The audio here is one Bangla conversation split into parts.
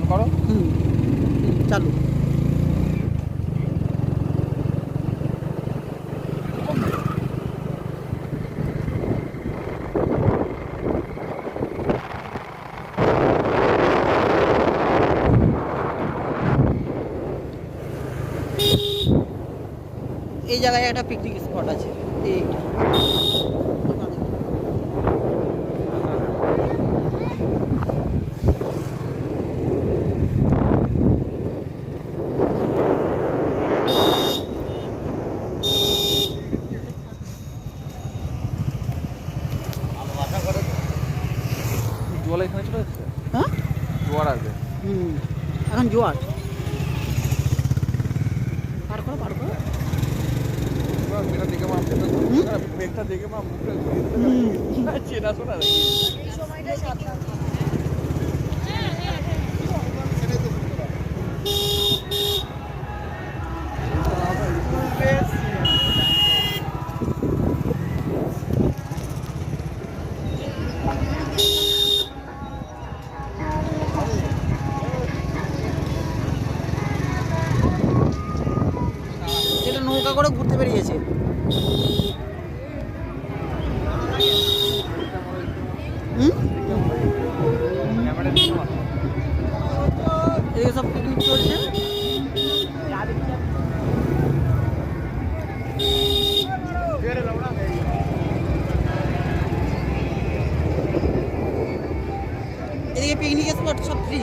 করো। চালু। এই জায়গায় একটা পিকনিক স্পট আছে এইটা। জল এখানে চলে এসছে। হ্যাঁ জোয়ার আছে। এখন জোয়ার। পার করো পার করো। মেয়েটা দেখে মা মেঘটা দেখে মা মুখটা চেনা শোনা এটা নৌকা করে ঘুরতে বেরিয়েছে। এদিকে সব পিকনিক চলছে। এদিকে পিকনিক স্পট সব ফ্রি।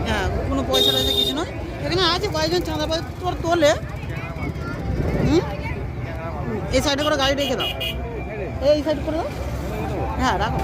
হ্যাঁ, কোনো পয়সা টয়সা কিছু নয়। এখানে আছে কয়েকজন চাঁদা তোর তোলে। এই সাইডে করে গাড়ি রেখে দাও, এই সাইড করে দাও। হ্যাঁ রাখো।